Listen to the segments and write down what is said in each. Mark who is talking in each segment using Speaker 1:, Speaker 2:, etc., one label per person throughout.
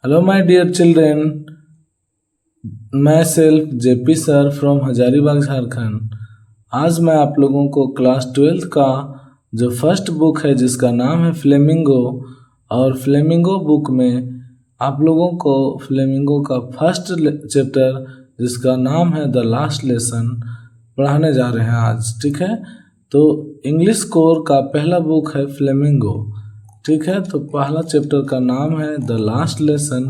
Speaker 1: Hello, my dear children. Myself JP sir from Hazaribagh Jharkhand. आज मैं आप लोगों को क्लास 12th का जो फर्स्ट बुक है जिसका नाम है फ्लेमिंगो, और फ्लेमिंगो बुक में आप लोगों को फ्लेमिंगो का फर्स्ट चैप्टर जिसका नाम है द लास्ट लेसन पढ़ाने जा रहे हैं आज। ठीक है, तो इंग्लिश कोर का पहला बुक है फ्लेमिंगो। ठीक है, तो पहला चैप्टर का नाम है द लास्ट लेसन।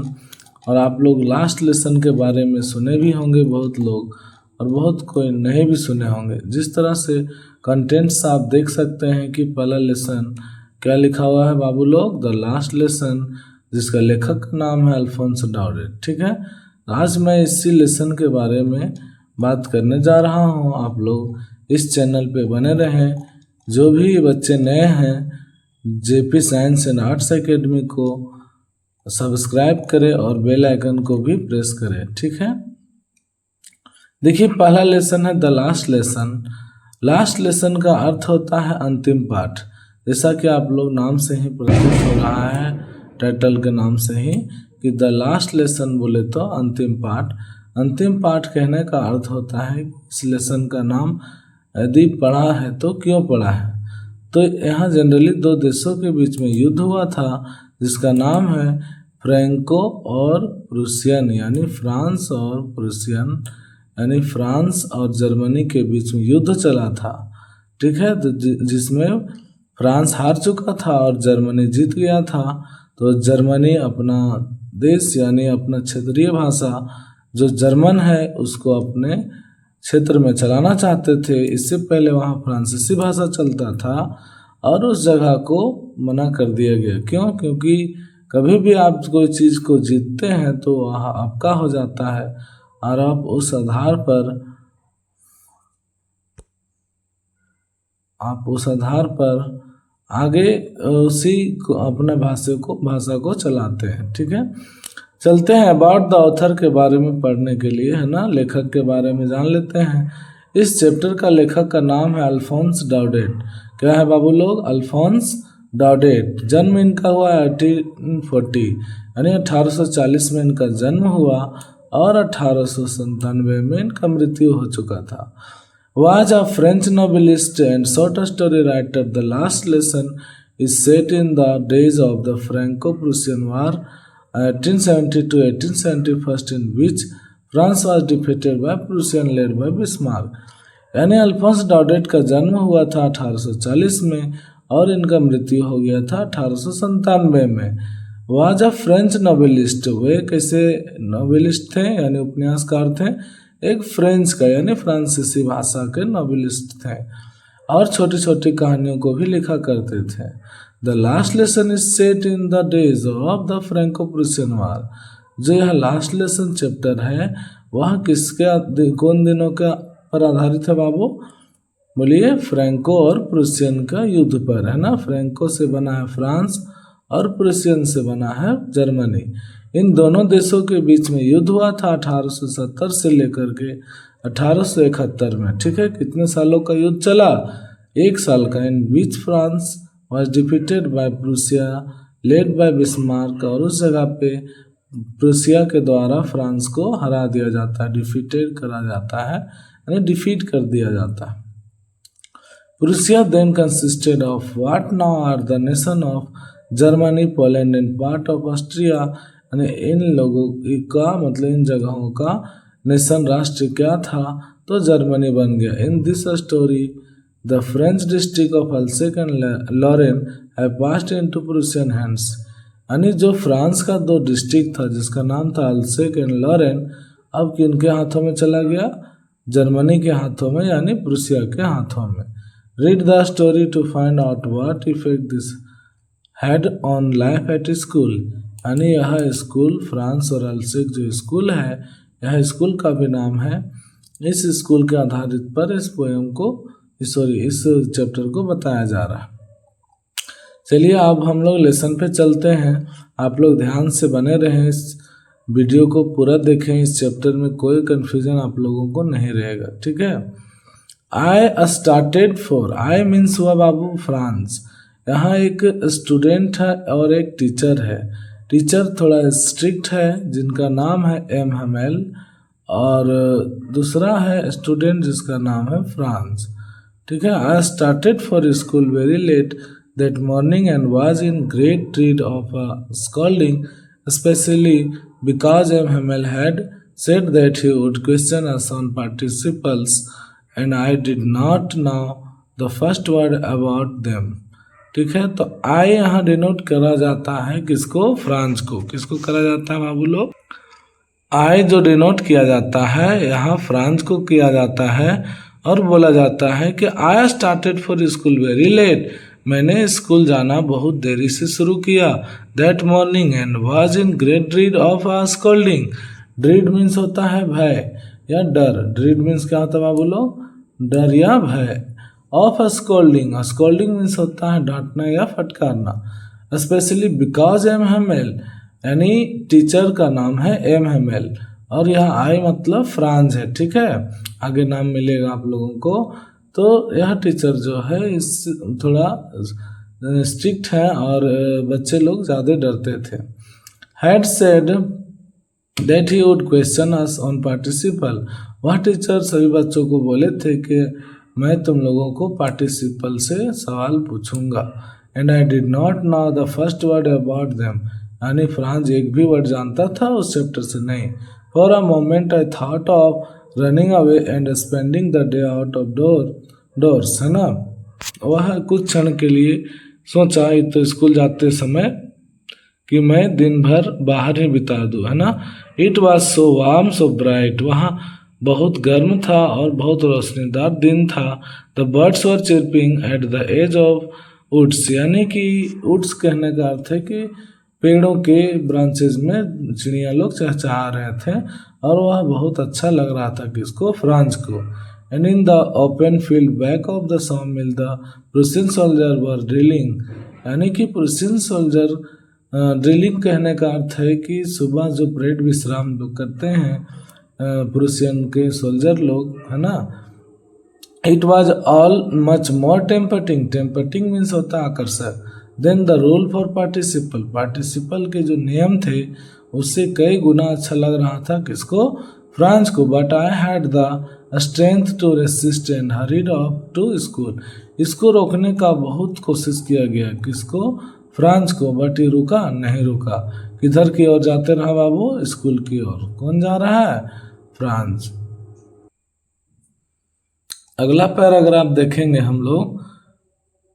Speaker 1: और आप लोग लास्ट लेसन के बारे में सुने भी होंगे बहुत लोग, और बहुत कोई नहीं भी सुने होंगे। जिस तरह से कंटेंट्स आप देख सकते हैं कि पहला लेसन क्या लिखा हुआ है बाबू लोग, द लास्ट लेसन, जिसका लेखक का नाम है अल्फोंस डाउडेट। ठीक है, आज मैं इसी लेसन के बारे में बात करने जा रहा हूँ। आप लोग इस चैनल पे बने रहें। जो भी बच्चे नए हैं JP science and arts academy को सब्सक्राइब करें और बेल आइकन को भी प्रेस करें। ठीक है, देखिए पहला लेसन है the last lesson. Last lesson का अर्थ होता है अंतिम पाठ। जैसा कि आप लोग नाम से ही प्रतीत हो रहा है, टाइटल के नाम से ही, कि द लास्ट लेसन बोले तो अंतिम पाठ। अंतिम पाठ कहने का अर्थ होता है इस लेसन का नाम यदि पढ़ा है तो क्यों पढ़ा है। तो यहाँ जनरली दो देशों के बीच में युद्ध हुआ था जिसका नाम है फ्रैंको और प्रूसियन, यानी फ्रांस और प्रूसियन, यानी फ्रांस और जर्मनी के बीच में युद्ध चला था। ठीक है, तो जिसमें फ्रांस हार चुका था और जर्मनी जीत गया था। तो जर्मनी अपना देश यानी अपना क्षेत्रीय भाषा जो जर्मन है उसको अपने क्षेत्र में चलाना चाहते थे। इससे पहले वहाँ फ्रांसीसी भाषा चलता था और उस जगह को मना कर दिया गया। क्यों? क्योंकि कभी भी आप कोई चीज़ को जीतते हैं तो वह आपका हो जाता है और आप उस आधार पर आगे उसी को अपने भाषा को चलाते हैं। ठीक है, चलते हैं अबाउट द ऑथर के बारे में पढ़ने के लिए, है ना, लेखक के बारे में जान लेते हैं। इस चैप्टर का लेखक का नाम है अल्फोंस डाउडेट। क्या है बाबू लोग? अल्फोंस डाउडेट। जन्म इनका हुआ 1840 यानी 1840 में इनका जन्म हुआ और 1897 में इनका मृत्यु हो चुका था। Was a French novelist and short story writer. The last lesson is set in the days of the Franco-Prussian War 1870 to 1871, in which France was defeated by Prussian led by Bismarck। यानी अल्फोंस डाउडेट का जन्म हुआ था 1840 में और इनका मृत्यु हो गया था 1897 में। Was a French novelist. वे कैसे नॉवेलिस्ट थे यानी उपन्यासकार थे? एक फ्रेंच का यानी फ्रांसीसी भाषा के नॉवेलिस्ट थे और छोटी छोटी कहानियों को भी लिखा करते थे। The last lesson is set in the days of the Franco Prussian war. जो यह लास्ट लेसन चैप्टर है वह कौन दिनों का पर आधारित है बाबू? बोलिए, फ्रैंको और प्रूसियन का युद्ध पर, है ना। फ्रैंको से बना है फ्रांस और प्रूसियन से बना है जर्मनी। इन दोनों देशों के बीच में युद्ध हुआ था 1870 से लेकर के 1871 में। ठीक है, कितने सालों का युद्ध चला? 1 साल का। In which France was defeated by Prussia led by Bismarck. और उस जगह पे प्रूसिया के द्वारा फ्रांस को हरा दिया जाता है, डिफीटेड करा जाता है, यानी डिफीट कर दिया जाता है। Prussia then consisted of what now are the nation of Germany, Poland and part of Austria. यानी इन लोगों का मतलब इन जगहों का नेशन राष्ट्र क्या था? तो जर्मनी बन गया। In this story the French district of Alsace and Lorraine have passed into Prussian hands. यानी जो फ्रांस का 2 डिस्ट्रिक्ट था जिसका नाम था अल्सेक एंड लॉरेन, अब किनके हाथों में चला गया? जर्मनी के हाथों में, यानी प्रूसिया के हाथों में। Read the story to find out what effect this had on life at school. यानी यह स्कूल फ्रांस और अल्सेक जो स्कूल है, यह स्कूल का भी नाम है। इस स्कूल के आधारित पर इस चैप्टर को बताया जा रहा है। चलिए अब हम लोग लेसन पे चलते हैं। आप लोग ध्यान से बने रहें, इस वीडियो को पूरा देखें। इस चैप्टर में कोई कंफ्यूजन आप लोगों को नहीं रहेगा। ठीक है, I started for, I means हुआ बाबू फ्रांस। यहाँ एक स्टूडेंट है और एक टीचर है। टीचर थोड़ा स्ट्रिक्ट है जिनका नाम है एम हेमेल, और दूसरा है स्टूडेंट जिसका नाम है फ्रांस। ठीक है। I started for school very late that morning and was in great dread of a scolding specially because M Hamel had said that he would question us on participles and I did not know the first word about them। ठीक है। तो I यहाँ denote करा जाता है किसको? France को। किसको करा जाता है बाबू लोग? I जो डिनोट किया जाता है यहाँ फ्रांस को किया जाता है और बोला जाता है कि I started for school very late। मैंने स्कूल जाना बहुत देरी से शुरू किया। That morning and was in great dread of a scolding। Dread means होता है भय या डर। ड्रीड मीन्स क्या होता है बाबू लोग? डर या भय। ऑफ स्कोल्डिंग, स्कोल्डिंग मीन्स होता है डांटना या फटकारना। स्पेशली बिकॉज एम हेमेल, यानी टीचर का नाम है एम हेमेल और यह आई मतलब फ्रांस है। ठीक है, आगे नाम मिलेगा आप लोगों को। तो यह टीचर जो है इस थोड़ा स्ट्रिक्ट है और बच्चे लोग ज़्यादा डरते थे। Had said that he would question us on participle। वह टीचर सभी बच्चों को बोले थे कि मैं तुम लोगों को पार्टिसिपल से सवाल पूछूंगा। And I did not know the first word about them, यानी फ्रांस एक भी वर्ड जानता था उस चैप्टर से नहीं। For a moment I thought of running away and spending the day out of doors, है ना। वह कुछ क्षण के लिए सोचा तो स्कूल जाते समय कि मैं दिन भर बाहर ही बिता दूँ, है ना। It was so warm so bright, वहाँ बहुत गर्म था और बहुत रोशनीदार दिन था। The birds were chirping at the edge of woods, यानी कि वुड्स कहने का अर्थ है कि पेड़ों के ब्रांचेज में चिड़िया लोग चहचहा रहे थे और वह बहुत अच्छा लग रहा था किसको? फ्रांस को। And in the open field back of the सॉमिल the Prussian soldier were drilling, यानी कि प्रूसियन सोल्जर, ड्रिलिंग कहने का अर्थ है कि सुबह जो परेड विश्राम लोग करते हैं प्रूसियन के सोल्जर लोग, है ना। It was all much more tempting, tempting means होता है आकर्षक। Then the rule for participle, participle के जो नियम थे उससे कई गुना अच्छा लग रहा था किसको? फ्रांस को। But I had the strength to resist and hurried off to school, इसको रोकने का बहुत कोशिश किया गया किसको? फ्रांस को। बट ये रुका नहीं, रुका। किधर की ओर जाते रहा बाबू? स्कूल की ओर। कौन जा रहा है? फ्रांस। अगला पैराग्राफ देखेंगे हम लोग।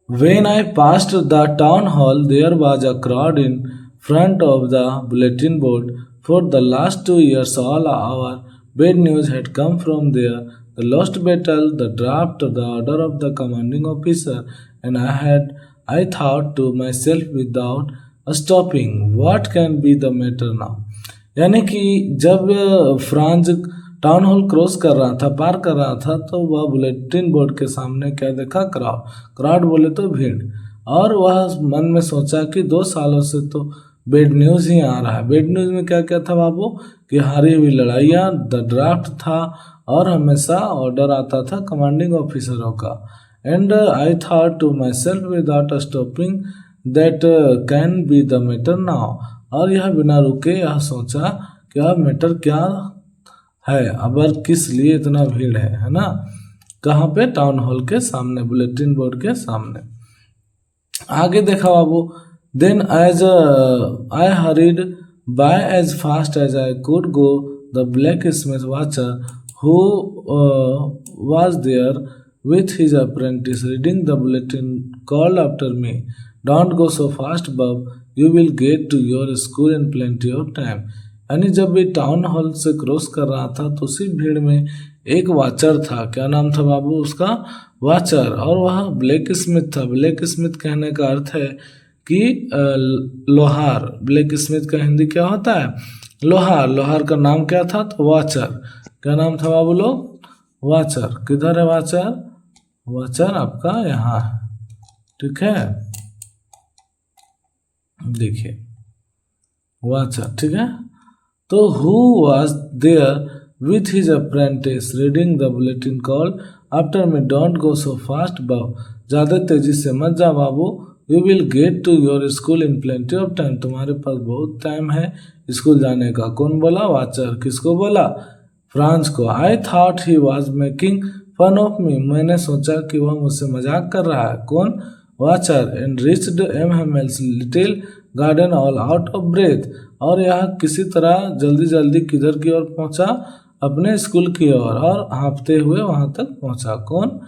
Speaker 1: When I passed the town hall, there was a crowd in front of the bulletin board. For the last 2 years, all our bad news had come from there. The lost battle, the draft, the order of the commanding officer, and I thought to myself without stopping, what can be the matter now? यानी कि जब France town hall cross कर रहा था, पार कर रहा था, तो वह बुलेटिन बोर्ड के सामने क्या देखा? क्राउड बोले तो भीड़। और वह मन में सोचा कि 2 सालों से तो बेड न्यूज़ ही आ रहा है। बेड न्यूज़ में क्या क्या था बाबू? कि हारी हुई लड़ाइयाँ, द ड्राफ्ट था और हमेशा ऑर्डर आता था कमांडिंग ऑफिसरों का। And I thought to myself without stopping that can be the matter now, और यह बिना रुके यह सोचा कि अब मैटर क्या है, अब किस लिए इतना भीड़ है ना। कहाँ पे? टाउन हॉल के सामने, बुलेटिन बोर्ड के सामने। आगे देखा बाबू। Then as I hurried by as fast as I could go, the blacksmith Wachter who was there with his apprentice reading the bulletin called after me, don't go so fast Bob, you will get to your school in plenty of time। यानी जब भी town hall से cross कर रहा था तो उसी भीड़ में एक वाचर था। क्या नाम था बाबू उसका? वाचर। और वह ब्लैक स्मिथ था। ब्लैक स्मिथ कहने का अर्थ है कि लोहार। ब्लैक स्मिथ का हिंदी क्या होता है? लोहार। लोहार का नाम क्या था? तो वाचर। क्या नाम था बाबू लोग? वाचर। किधर है वाचर? वाचर आपका यहाँ है। ठीक है, देखिए वाचर। ठीक है, तो who was there with his apprentice reading the bulletin called after me, don't go so fast Bob, ज़्यादा तेजी से मत जा बाबू, you will get to your school in plenty of time, तुम्हारे पास बहुत टाइम है स्कूल जाने का। कौन बोला? वाचर। किसको बोला? फ्रांस को। I thought he was making fun of me, मैंने सोचा कि वह मुझसे मजाक कर रहा है। कौन? Wachter. And reached M Hamel's little garden all out of breath, और यह किसी तरह जल्दी जल्दी किधर की ओर पहुंचा? अपने स्कूल की ओर, और हाँफते हुए वहां तक पहुंचा। कौन?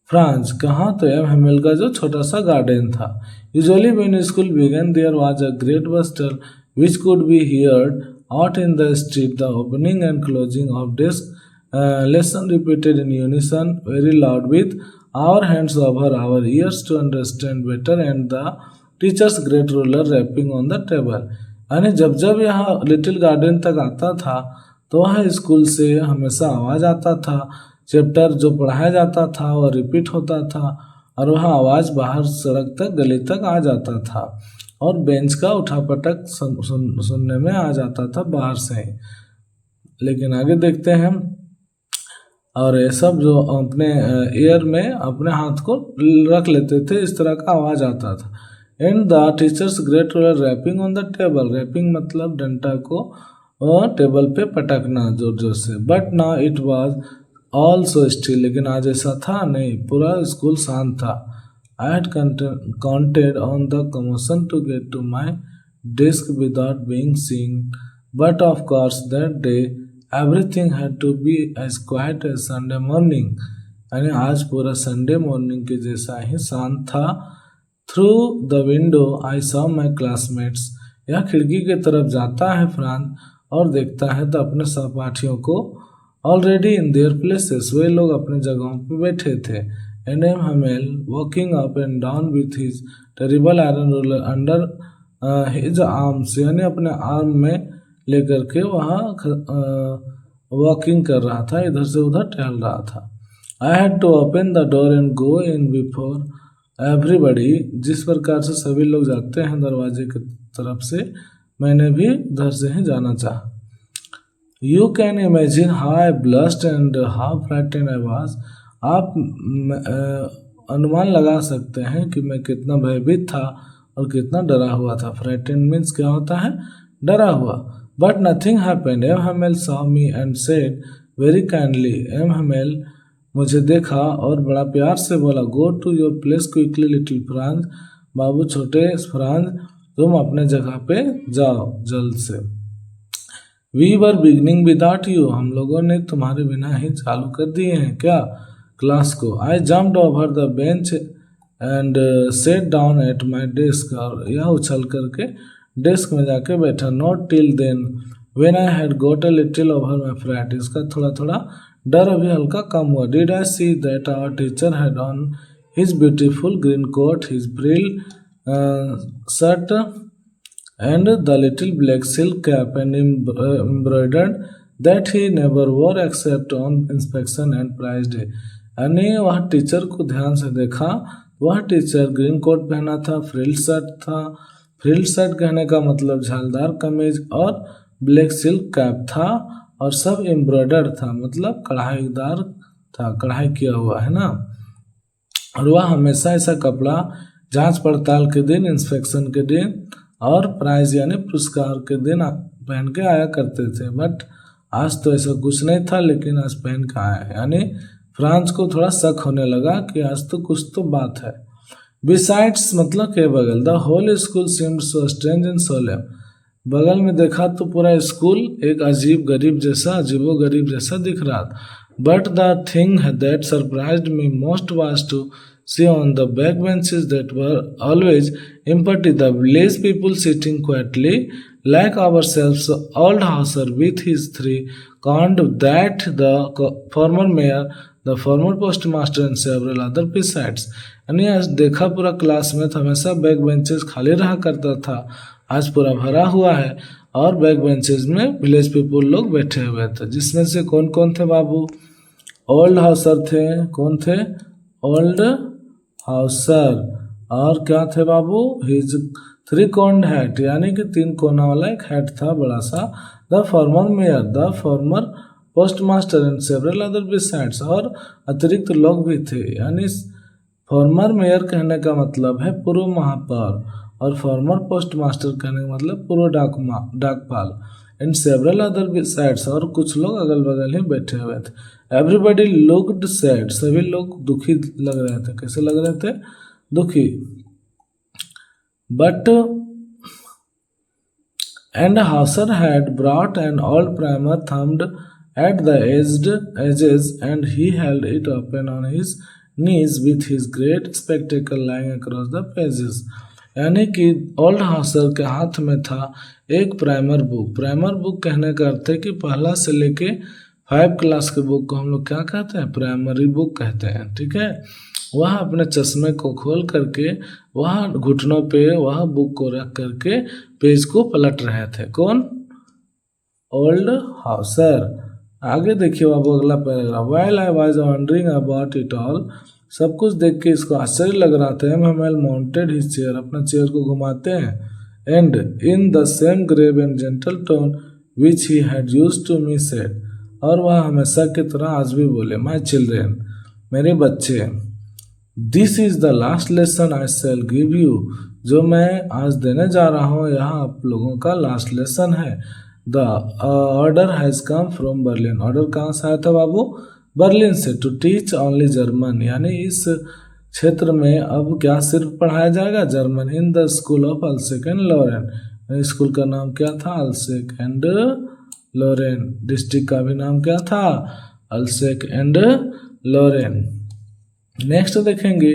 Speaker 1: फ्रांस। कहाँ? तो एम हेमेल का जो छोटा सा गार्डन था। Usually when school began there was a great bustle which could be heard out in the street, the opening and closing of desk, lesson repeated in unison, very loud, with our hands over our ears to understand better, and the teacher's great ruler rapping on the table. यानी जब जब यहाँ little garden तक आता था तो वह school से हमेशा आवाज़ आता था, चैप्टर जो पढ़ाया जाता था वह रिपीट होता था, और वह आवाज़ बाहर सड़क तक गली तक आ जाता था, और बेंच का उठापटक सुनने में आ जाता था बाहर से ही। लेकिन आगे देखते हैं, और ये सब जो अपने ईयर में अपने हाथ को रख लेते थे, इस तरह का आवाज़ आता था। And the teachers great ruler rapping on the table, rapping मतलब डंडा को टेबल पे पटकना जोर जोर से। But now it was all so still, लेकिन आज ऐसा था नहीं, पूरा स्कूल शांत था। I had counted on the commotion to get to my desk without being seen, but of course that day everything had to be as quiet as Sunday morning. यानी आज पूरा संडे मॉर्निंग के जैसा ही शांत था। Through the window I saw my classmates, यह खिड़की की तरफ जाता है फ्रांस और देखता है तो अपने सहपाठियों को ऑलरेडी इन देयर प्लेसेस, वे लोग अपने जगहों पर बैठे थे। And M. Hamel walking up and down with his terrible iron ruler under his arms, यानी अपने आर्म में लेकर के वहाँ वॉकिंग कर रहा था, इधर से उधर टहल रहा था। I had to open the door and go in before everybody, जिस प्रकार से सभी लोग जाते हैं दरवाजे की तरफ से, मैंने भी उधर से ही जाना चाहा। You can imagine how I blushed and how frightened I was. आप अनुमान लगा सकते हैं कि मैं कितना भयभीत था और कितना डरा हुआ था। फ्राइटेंड मीन्स क्या होता है? डरा हुआ। But nothing happened. M Hamel saw me and said very kindly, M Hamel मुझे देखा और बड़ा प्यार से बोला, go to your place quickly little France, बाबू छोटे फ्रांस, तुम अपने जगह पे जाओ जल्द से। We were beginning without you, हम लोगों ने तुम्हारे बिना ही चालू कर दिए हैं क्या क्लास को। I jumped over the bench and set down at my desk, और यह उछल करके डेस्क में जाके बैठा। Not till then when I had got a little over my fright, इसका थोड़ा थोड़ा डर अभी हल्का कम हुआ। Did I see that our teacher had on his beautiful green coat, his frill shirt and the little black silk cap and embroidered that he never wore except on inspection and prize day. यानी वह teacher को ध्यान से देखा, वह teacher green coat पहना था, frill shirt था, फ्रिल शर्ट कहने का मतलब झालदार कमीज, और ब्लैक सिल्क कैप था, और सब एम्ब्रॉयडर्ड था, मतलब कढ़ाईदार था, कढ़ाई किया हुआ है ना। और वह हमेशा ऐसा कपड़ा जांच पड़ताल के दिन, इंस्पेक्शन के दिन और प्राइज यानी पुरस्कार के दिन पहन के आया करते थे। बट आज तो ऐसा कुछ नहीं था, लेकिन आज पहन के आया। यानी फ्रांस को थोड़ा शक होने लगा कि आज तो कुछ तो बात है। बिसाइड्स मतलब के बगल, the whole school seemed so strange and solemn, बगल में देखा तो पूरा स्कूल एक अजीब गरीब जैसा, अजीबो गरीब जैसा दिख रहा था। But the thing that surprised me most was to see on the back benches that were always empty the village people sitting quietly like ourselves. Old Hauser with his three conned, that the former mayor, the former postmaster and several other besides. यानी आज देखा पूरा class में हमेशा back benches खाली रहा करता था, आज पूरा भरा हुआ है, और बैक बेंचेस में विलेज पीपल लोग बैठे हुए थे। जिसमें से कौन कौन थे बाबू? ओल्ड हाउसर थे। कौन थे? Old Hauser. और क्या थे बाबू? हिज थ्री कॉर्न्ड हैट, यानी कि तीन कोना वाला एक हैट था बड़ा सा। The former mayor, the former post master and several other besides, और अतिरिक्त लोग भी थे। यानी फॉर्मर मेयर कहने का मतलब है पूर्व महापौर, और फॉर्मर पोस्ट मास्टर कहने का मतलब पूर्व डाकपाल। एंड सेवरल अदर बिसाइड्स, और कुछ लोग अगल बगल ही बैठे हुए थे। एवरीबडी लुक्ड सैड, सभी लोग दुखी लग रहे थे। कैसे लग रहे थे? दुखी। But and Hauser had brought an old primer thumbed at the edges, and he held it open on his knees with his great spectacle lying across the pages. यानी कि ओल्ड हाउसर के हाथ में था एक प्राइमर बुक। प्राइमर बुक कहने का अर्थ है कि पहला से लेके 5 क्लास के बुक को हम लोग क्या कहते हैं? प्राइमरी बुक कहते हैं। ठीक है। वह अपने चश्मे को खोल करके वह घुटनों पे वह बुक को रख करके पेज को पलट रहे थे। कौन? Old Hauser. आगे देखिए अब अगला paragraph. While I was wondering about it all, सब कुछ देख के इसको आश्चर्य लग रहा था। एमएमएल माउंटेड हिज चेयर, अपना चेयर को घुमाते हैं। And in the same grave and gentle tone which he had used to me said, और वह हमेशा की तरह आज भी बोले, माय चिल्ड्रेन, मेरे बच्चे, this is the last lesson I shell give you, जो मैं आज देने जा रहा हूँ यह आप लोगों का लास्ट लेसन है। The order has come from Berlin, order कहाँ से आया था बाबू? बर्लिन से। टू टीच ओनली जर्मन, यानी इस क्षेत्र में अब क्या सिर्फ पढ़ाया जाएगा? German. In the school of Alsace and Lorraine, school का नाम क्या था? Alsace and Lauren. डिस्ट्रिक्ट का भी नाम क्या था? Alsace and Lorraine. नेक्स्ट देखेंगे,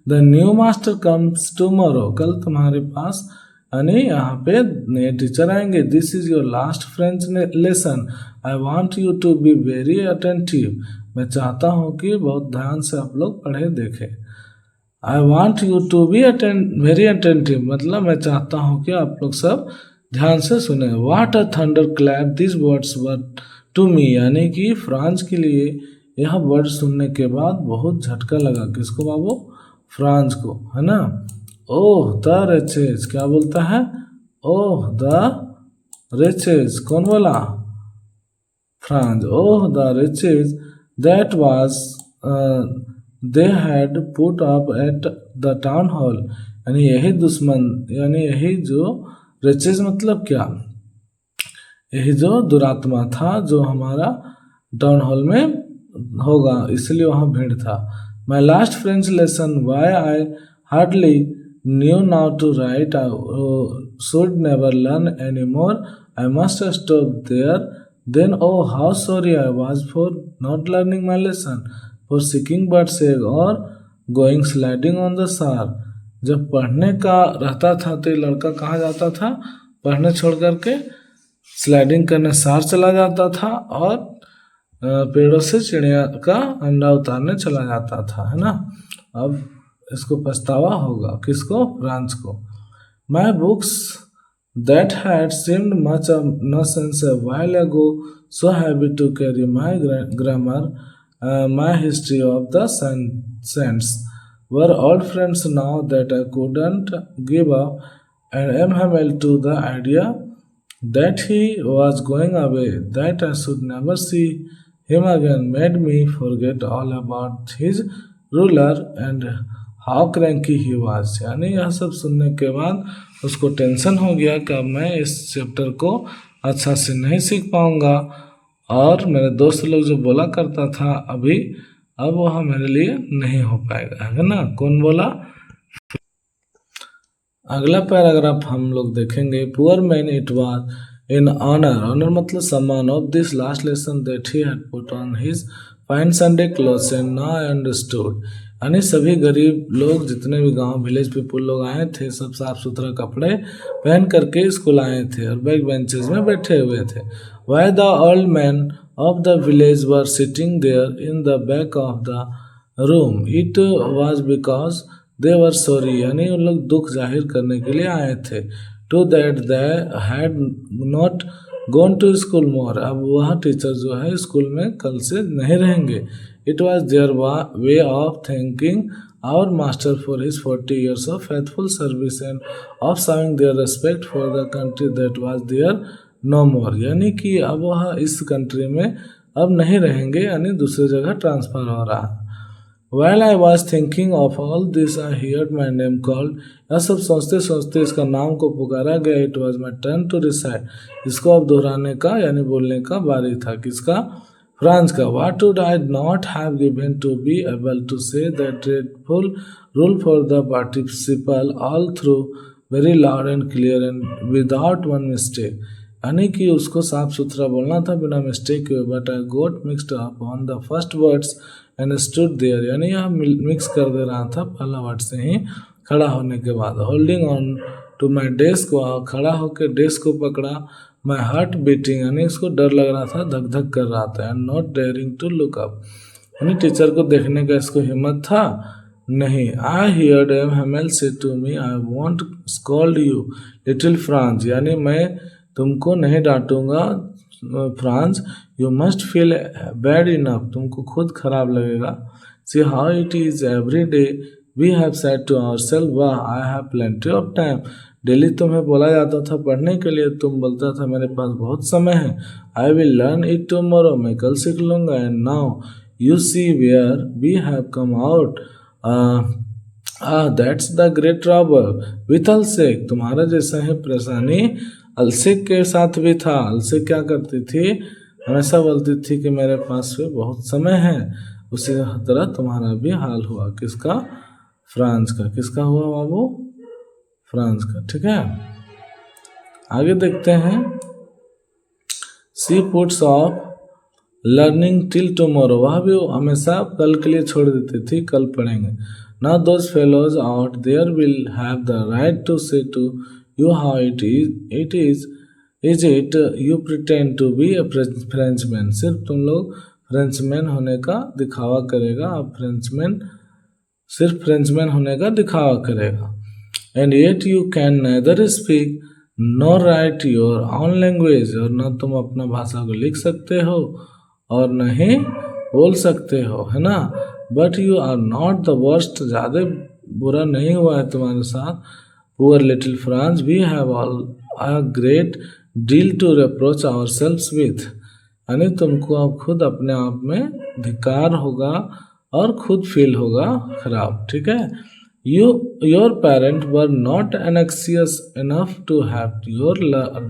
Speaker 1: the new master comes tomorrow, कल तुम्हारे पास यानी यहाँ पे नए टीचर आएंगे। This is your last French lesson, I want you to be very attentive, मैं चाहता हूँ कि बहुत ध्यान से आप लोग पढ़े देखें। I want you to be very attentive, मतलब मैं चाहता हूँ कि आप लोग सब ध्यान से सुने। What a thunder clap this words were to me, यानी कि फ्रांस के लिए यह वर्ड सुनने के बाद बहुत झटका लगा। किसको बाबू? फ्रांस को, है ना। ओह द रिचेज, क्या बोलता है? ओह द रिचेज, कौन बोला? Franz. Oh the wretches that was they had put up at the town hall, यानी यही दुश्मन, यानी यही जो रिचेज मतलब क्या? यही जो दुरात्मा था जो हमारा टाउन हॉल में होगा, इसलिए वहाँ भीड़ था। My last French lesson why I hardly knew now to write, I should never learn any more, I must stop there then, oh how sorry I was for not learning my lessons, for seeking birds egg or going sliding on the Saar. जब पढ़ने का रहता था तो ये लड़का कहाँ जाता था? पढ़ने छोड़ करके स्लाइडिंग करने सार चला जाता था और पेड़ों से चिड़िया का अंडा उतारने चला जाता था, है ना। अब इसको पछतावा होगा। किसको? फ्रांस को। My books that had seemed much nonsense a while ago so heavy to carry my grammar, my history of the saints were old friends now that I couldn't give up, and MML to the idea that he was going away, that I should never see him again, made me forget all about his ruler and how cranky he was। यानी यह सब सुनने के बाद उसको tension हो गया कि अब मैं इस चैप्टर को अच्छा से नहीं सीख पाऊंगा, और मेरे दोस्त लोग जो बोला करता था अभी, अब वह मेरे लिए नहीं हो पाएगा, है ना। कौन बोला? अगला पैराग्राफ हम लोग देखेंगे। Poor man it was in honour, honour मतलब सम्मान, of this last lesson that he had put on his fine Sunday clothes and now I understood, यानी सभी गरीब लोग जितने भी गांव विलेज पीपुल लोग आए थे सब साफ सुथरा कपड़े पहन करके स्कूल आए थे और बैक बेंचेज में बैठे हुए थे। Why the old man of the village were sitting there in the back of the room, it was because they were sorry, यानी उन लोग दुख जाहिर करने के लिए आए थे। To that they had not gone to school more, अब वह टीचर जो है स्कूल में कल से नहीं रहेंगे। It was their way of thanking our master for his 40 years of faithful service and of showing their respect for the country that was there no more, यानी कि अब वह इस कंट्री में अब नहीं रहेंगे, यानी दूसरी जगह ट्रांसफर हो रहा है। While I was thinking of all this, I heard my name called. यह सब सोचते सोचते इसका नाम को पुकारा गया. It was my turn to recite. इसको अब दोहराने का यानी बोलने का बारी था. किसका? फ्रांस का. What would I not have given to be able to say that dreadful rule for the participle all through, very loud and clear and without one mistake. यानी कि उसको साफ सुथरा बोलना था बिना मिस्टेक के. But I got mixed up on the first words and stood there. यानी यह मिक्स कर दे रहा था पहला वर्ड से ही खड़ा होने के बाद. Holding on to my desk, खड़ा होकर डेस्क को पकड़ा. माई हार्ट बीटिंग, यानी इसको डर लग रहा था, धक धक कर रहा था. And not daring to look up, यानी टीचर को देखने का इसको हिम्मत था नहीं. I heard Hamel say to me, I won't scold you little Franz, यानी मैं तुमको नहीं डांटूंगा Franz. You must feel bad enough, तुमको खुद खराब लगेगा. See how it is every day we have said to our self, वाह I have plenty of time. Daily तुम्हें बोला जाता था पढ़ने के लिए, तुम बोलता था मेरे पास बहुत समय है. I will learn it tomorrow, मैं कल सीख लूँगा. And now you see where we have come out. That's the great trouble with Alsace, तुम्हारा जैसा है परेशानी अलसेक के साथ भी था. अलसेक क्या करती थी? हमेशा बोलती थी कि मेरे पास में बहुत समय है. उसी तरह तुम्हारा भी हाल हुआ. किसका? फ्रांस का. किसका हुआ बाबू? फ्रांस का. ठीक है, आगे देखते हैं. She puts off learning till tomorrow, वह भी हमेशा कल के लिए छोड़ देती थी, कल पढ़ेंगे. Now those fellows out there will have the right to say to you how it is it you pretend to be a Frenchman. सिर्फ तुम लोग फ्रेंचमैन होने का दिखावा करेगा. अब फ्रेंचमैन सिर्फ फ्रेंचमैन होने का दिखावा करेगा. And yet you can neither speak nor write your own language, और न तुम अपना भाषा को लिख सकते हो और न ही बोल सकते हो, है ना. But you are not the worst, ज़्यादा बुरा नहीं हुआ है तुम्हारे साथ. Poor little France, we have all a great deal to reproach ourselves with. यानी तुमको अब खुद अपने आप में धिक्कार होगा और खुद फील होगा खराब. ठीक है. Your parent were not anxious enough to have your learn,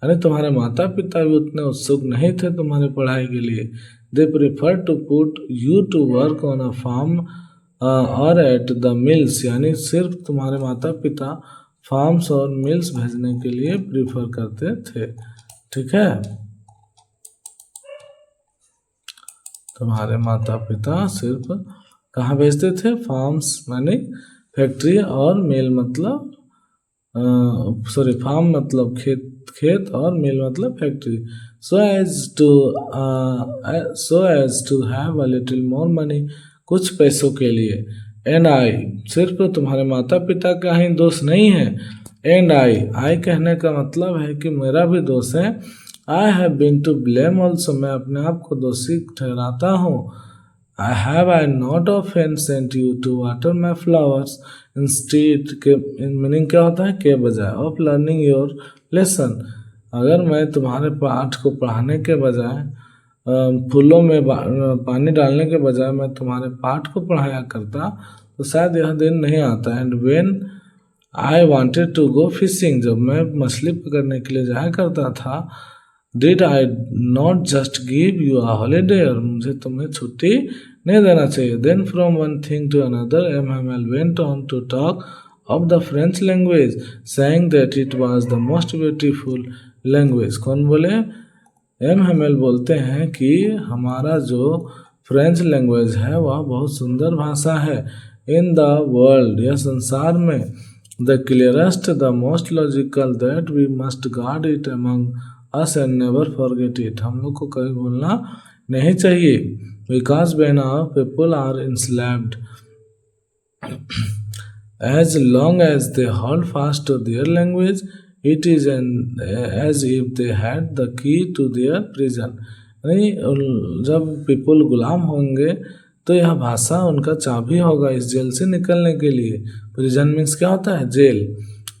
Speaker 1: यानी तुम्हारे माता पिता भी उतने उत्सुक नहीं थे तुम्हारे पढ़ाई के लिए. They prefer to put you to work on a farm और एट द मिल्स, यानी सिर्फ तुम्हारे माता पिता फार्म्स और मिल्स भेजने के लिए प्रीफर करते थे. ठीक है, तुम्हारे माता पिता सिर्फ कहाँ भेजते थे? फार्म्स यानी फैक्ट्री और मिल मतलब फार्म मतलब खेत और मिल मतलब factory. So as to have a little more money, कुछ पैसों के लिए. एंड आई, सिर्फ तुम्हारे माता पिता का ही दोष नहीं है. एंड आई कहने का मतलब है कि मेरा भी दोष है. I have been to blame also, मैं अपने आप को दोषी ठहराता हूँ. I not often sent you to water my flowers instead के मीनिंग क्या होता है? के बजाय ऑफ लर्निंग योर लेसन, अगर मैं तुम्हारे पाठ को पढ़ाने के बजाय फूलों में पानी डालने के बजाय मैं तुम्हारे पाठ को पढ़ाया करता तो शायद यह दिन नहीं आता. And when I wanted to go fishing, जब मैं मछली पकड़ने के लिए जाया करता था, did I not just give you a holiday, और मुझे तुम्हें छुट्टी नहीं देना चाहिए. Then from one thing to another एमएमएल went on to talk of the French language, saying that it was the most beautiful language. कौन बोले? एमएमएल बोलते हैं कि हमारा जो फ्रेंच लैंग्वेज है वह बहुत सुंदर भाषा है. इन द वर्ल्ड, यह संसार में. The clearest, the most logical, that we must guard it among us and never forget it, हम लोग को कभी भूलना नहीं चाहिए. Because when our people are enslaved, as long as they hold fast to their language, it is as if they had the key to their prison. नहीं, जब people गुलाम होंगे तो यह भाषा उनका चाबी होगा इस जेल से निकलने के लिए. प्रिजन मीन्स क्या होता है? जेल.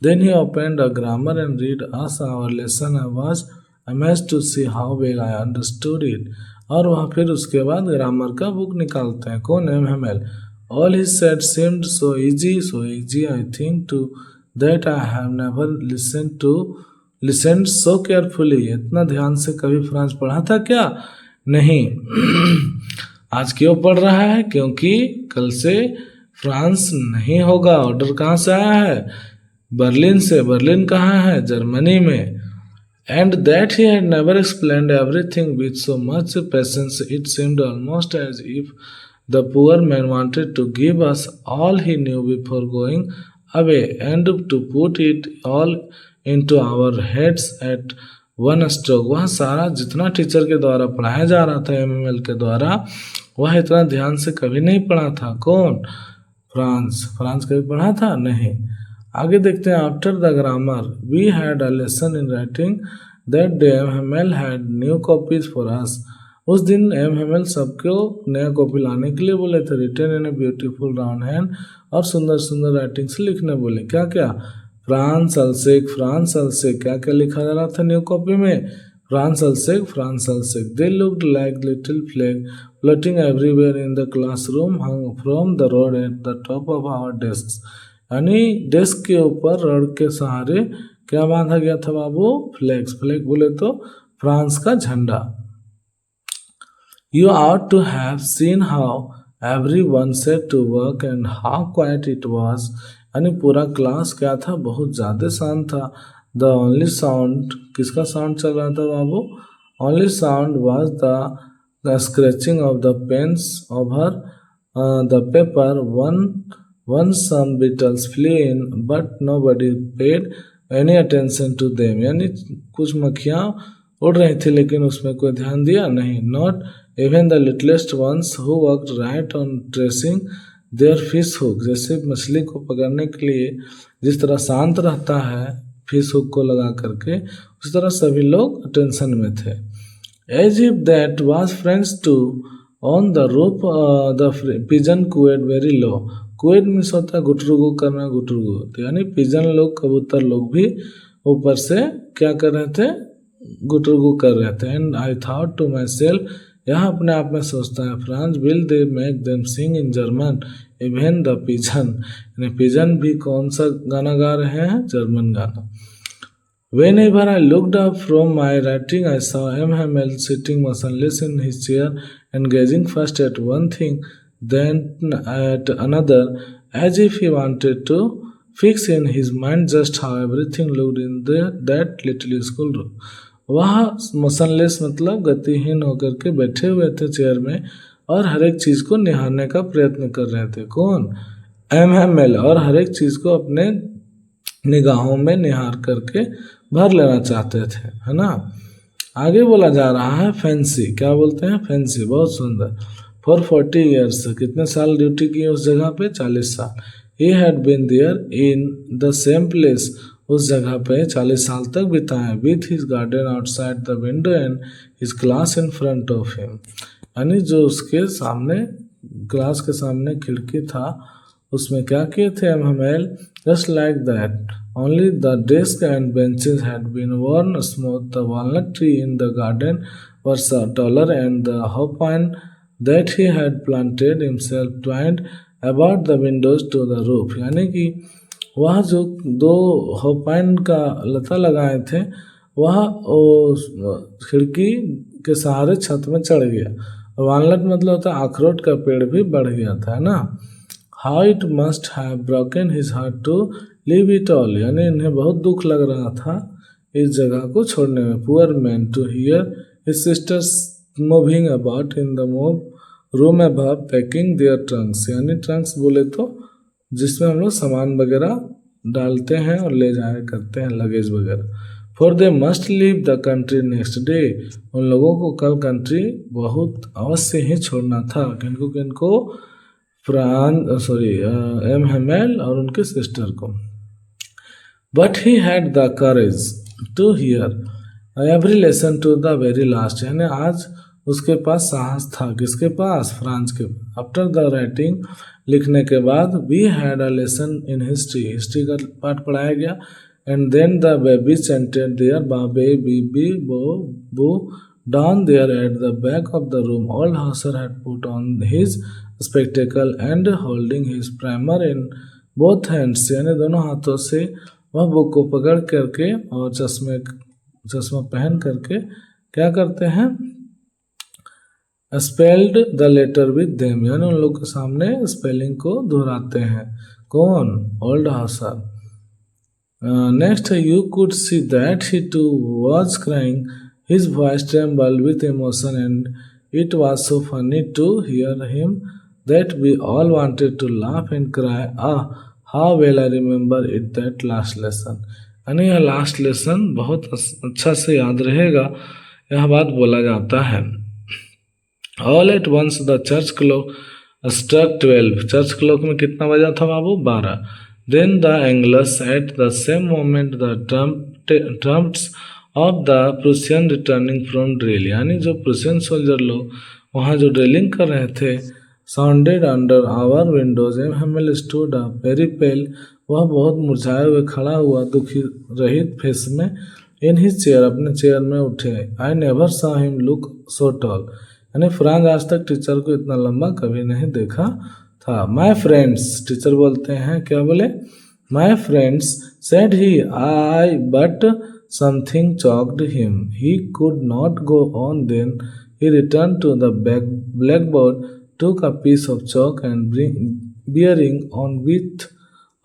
Speaker 1: Then he opened a grammar and read us our lesson. I was amazed to see how well I understood it. और वह फिर उसके बाद ग्रामर का बुक निकालते हैं। कौन? एमएमएल। All he said seemed so easy I think too that I have never listened so carefully. इतना ध्यान से कभी फ्रांस पढ़ा था क्या? नहीं। आज क्यों पढ़ रहा है? क्योंकि कल से फ्रांस नहीं होगा। ऑर्डर कहाँ से आया है? बर्लिन से। बर्लिन कहाँ है? जर्मनी में। And that he had never explained everything with so much patience, it seemed almost as if the poor man wanted to give us all he knew before going away, and to put it all into our heads at one stroke. वह सारा जितना teacher के द्वारा पढ़ाया जा रहा था, MML के द्वारा, वह इतना ध्यान से कभी नहीं पढ़ा था। कौन? फ्रांस। फ्रांस कभी पढ़ा था? नहीं। आगे देखते हैं। After the grammar we had a lesson in writing that day एमएमएल had new copies for us. उस दिन एमएमएल सबको नया कॉपी लाने के लिए बोले थे। Written in a beautiful round hand, और सुंदर सुंदर राइटिंग से लिखने बोले। क्या क्या? France Alsace, France Alsace. क्या क्या लिखा जा रहा था न्यू कॉपी में? France Alsace, France Alsace. They looked like little flag floating everywhere in the classroom, hung from the rod at the top of our desks. यानी डेस्क के ऊपर रॉड के सहारे क्या बांधा गया था बाबू? फ्लैग्स। फ्लैग बोले तो फ्रांस का झंडा। You ought to have seen how everyone set to work and how quiet it was. यानी पूरा क्लास क्या था? बहुत ज़्यादा शांत था। The only sound, किसका साउंड चल रहा था बाबू? Only sound was the scratching of the pens over the paper. Once some beetles flew in, but nobody paid any attention to them. यानी कुछ मक्खियाँ उड़ रही थी लेकिन उसमें कोई ध्यान दिया नहीं। Not even the littlest ones who worked right on tracing their fish hook. जैसे मछली को पकड़ने के लिए जिस तरह शांत रहता है फिश हुक को लगा करके, उस तरह सभी लोग टेंशन में थे। As if that was French too, on the roof the pigeon cooed very low. Cooed means होता है गुटरुगु करना, गुटरुगु। तो यानी पिजन लोग, कबूतर लोग भी ऊपर से क्या कर रहे थे? गुटरुगु कर रहे थे। And I thought to myself, यहाँ अपने आप में सोचता है, France will they make them sing in German, even the pigeon. यानी पिजन भी कौन सा गाना गा रहे हैं? जर्मन गाना। Whenever I looked up from my writing, I saw M.M.L. sitting motionless in his chair and gazing first at one thing, then at another, as if he wanted to fix in his mind just how everything looked in that little school room. वह motionless मतलब गतिहीन होकर के बैठे हुए थे chair में और हर एक चीज़ को निहारने का प्रयत्न कर रहे थे। कौन? M.M.L. और हर एक चीज़ को अपने निगाहों में निहार करके भर लेना चाहते थे, है ना। आगे बोला जा रहा है फैंसी। क्या बोलते हैं? फैंसी। बहुत सुंदर। फॉर 40 ईयर्स, कितने साल ड्यूटी की उस जगह पे? 40 साल। He had been there in the same place, उस जगह पे 40 साल तक बिताए। With his garden outside the window and his class in front of him. यानी जो उसके सामने, क्लास के सामने खिड़की था, उसमें क्या किए थे MML? Just like that, only the desk and benches had been worn smooth. The walnut tree in the garden was taller, and the hawpine that he had planted himself twined about the windows to the roof. यानी कि वह जो 2 हॉपाइन का लता लगाए थे वह खिड़की के सहारे छत में चढ़ गया। वालनट मतलब होता है अखरोट का पेड़ भी बढ़ गया था, है ना। How it must have broken his heart to leave it all. यानी इन्हें बहुत दुख लग रहा था इस जगह को छोड़ने में। Poor man to hear his sisters moving about in the room above packing their trunks. यानी ट्रंक्स बोले तो जिसमें हम लोग सामान वगैरह डालते हैं और ले जाया करते हैं, लगेज वगैरह। For they must leave the country next day. उन लोगों को कल कंट्री बहुत अवश्य ही छोड़ना था। किनको? एमएमएल और उनके सिस्टर को। But he had the courage to hear every lesson to the very last. यानी आज उसके पास साहस था। किसके पास? फ्रांस के। आफ्टर द राइटिंग, लिखने के बाद, we had a lesson in history, history का पाठ पढ़ाया गया। And then the baby chanted their ba be bi bi बो बू Down there at the back of the room, old Hauser had put on his spectacle and holding his primer in both hands, यानी दोनों हाथों से वह बुक को पकड़ करके और चश्मा पहन करके क्या करते हैं, spelled the letter with them, यानी उन लोग के सामने स्पेलिंग को दोहराते हैं। कौन? Old Hauser. Next, you could see that he too was crying, his voice trembled with emotion and it was so funny to hear him that we all wanted to laugh and cry, how well I remember it that last lesson. यानी यह last lesson बहुत अच्छा से याद रहेगा, यह बात बोला जाता है। All at once the church clock struck 12. Church clock में कितना बजा था बाबू? 12. Then the Angelus, at the same moment the trumps of the Prussian returning from drill, यानी जो प्रूसियन सोल्जर लोग वहाँ जो ड्रिलिंग कर रहे थे, sounded under our windows. Hamel stood up very pale. वह बहुत मुरझाए हुए खड़ा हुआ, दुखी रहित फेस में, in his chair, अपने चेयर में उठे। I never saw him look so tall. यानी फ्रांस आज तक टीचर को इतना लंबा कभी नहीं देखा था। माय फ्रेंड्स, टीचर बोलते हैं, क्या बोले? My friends said he, I but something choked him, he could not go on, then he return to the black board, took a piece of chalk and bearing on with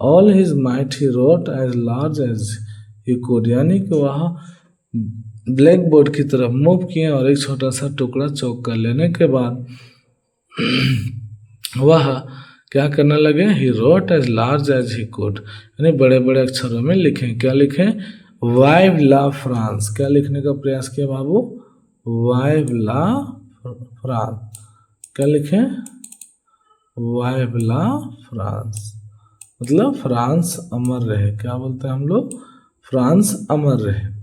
Speaker 1: all his might he wrote as large as he could, यानी कि वह black board की तरफ move किए और एक छोटा सा टुकड़ा चौक कर लेने के बाद वह क्या करने लगे? He wrote as large as he could, यानी बड़े बड़े अक्षरों में लिखें। क्या लिखें? Vive la France. क्या लिखने का प्रयास किया बाबू? वाइव ला फ्रांस। क्या लिखें? वाइव ला फ्रांस, मतलब फ्रांस अमर रहे। क्या बोलते हैं हम लोग? फ्रांस अमर रहे।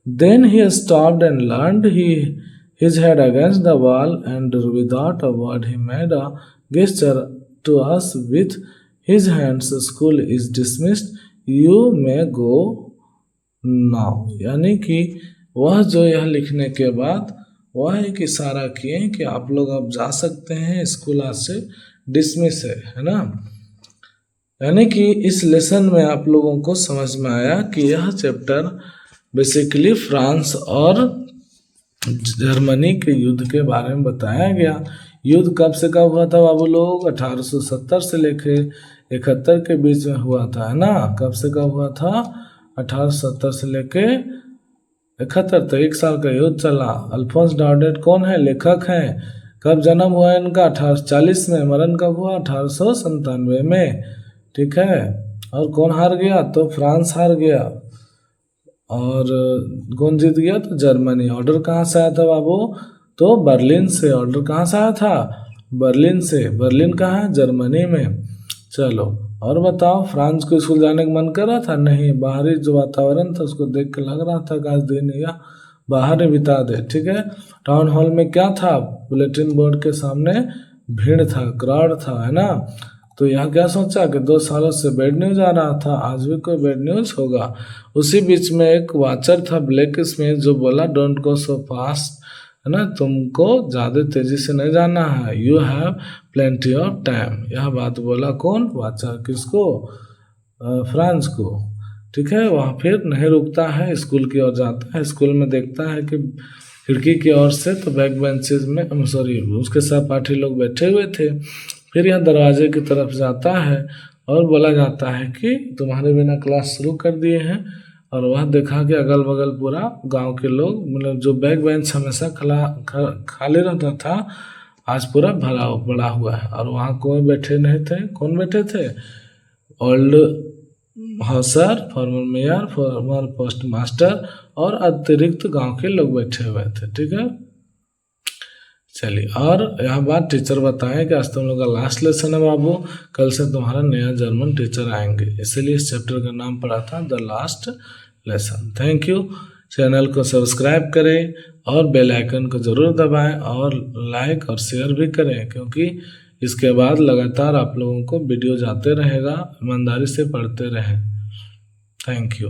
Speaker 1: Then he stopped and leaned his head against the wall, and without a word he made a gesture to us with his hands. School is dismissed. You may go now. यानी कि वह जो यह लिखने के बाद वह एक इशारा किए कि आप लोग अब जा सकते हैं, स्कूल आज से डिसमिस है ना। यानी कि इस लेसन में आप लोगों को समझ में आया कि यह चैप्टर बेसिकली फ्रांस और जर्मनी के युद्ध के बारे में बताया गया। युद्ध कब से कब हुआ था बाबू लोग? 1870 से लेके 71 के बीच में हुआ था, है ना। कब से कब हुआ था? 1870 से लेके 71, तो 1 साल का युद्ध चला। अल्फोंस डाउडेट कौन है? लेखक हैं। कब जन्म हुआ इनका? 1840 में। मरण कब हुआ? 1897 में, ठीक है। और कौन हार गया? तो फ्रांस हार गया। और कौन जीत गया? तो जर्मनी। ऑर्डर कहाँ से आया था बाबू? तो बर्लिन से। ऑर्डर कहाँ से आया था? बर्लिन से। बर्लिन कहाँ है? जर्मनी में। चलो और बताओ, फ्रांस को स्कूल जाने का मन कर रहा था? नहीं, बाहरी जो वातावरण था उसको देख के लग रहा था कि आज दिन या बाहर ही बिता दे, ठीक है। टाउन हॉल में क्या था? बुलेटिन बोर्ड के सामने भीड़ था, क्राउड था, है ना। तो यहाँ क्या सोचा कि 2 सालों से बैड न्यूज आ रहा था, आज भी कोई बैड न्यूज होगा। उसी बीच में एक वाचर था ब्लैक स्मिथ जो बोला डोंट गो सो फास्ट, है ना, तुमको ज़्यादा तेजी से नहीं जाना है, you have plenty of time. यह बात बोला कौन? वाचर। किसको? फ्रांस को, ठीक है। वहाँ फिर नहीं रुकता है, स्कूल की ओर जाता है। स्कूल में देखता है कि खिड़की की ओर से तो बैक बेंचेज में उसके सहपाठी लोग बैठे हुए थे। फिर यह दरवाजे की तरफ जाता है और बोला जाता है कि तुम्हारे बिना क्लास शुरू कर दिए हैं। और वह देखा कि अगल बगल पूरा गांव के लोग, मतलब जो बैक बेंच हमेशा खाली रहता था आज पूरा भरा पड़ा हुआ है। और वहाँ कोई बैठे नहीं थे। कौन बैठे थे? Old Hauser, farmer mayor, farmer post master और अतिरिक्त गांव के लोग बैठे हुए थे, ठीक है। चलिए, और यह बात टीचर बताएं कि आज तुम लोग का लास्ट लेसन है बाबू, कल से तुम्हारा नया जर्मन टीचर आएंगे, इसीलिए इस चैप्टर का नाम पड़ा था the last lesson. Thank you. Channel को सब्सक्राइब करें और बेल आइकन को ज़रूर दबाएं और लाइक और शेयर भी करें, क्योंकि इसके बाद लगातार आप लोगों को वीडियो जाते रहेगा। ईमानदारी से पढ़ते रहें। Thank you.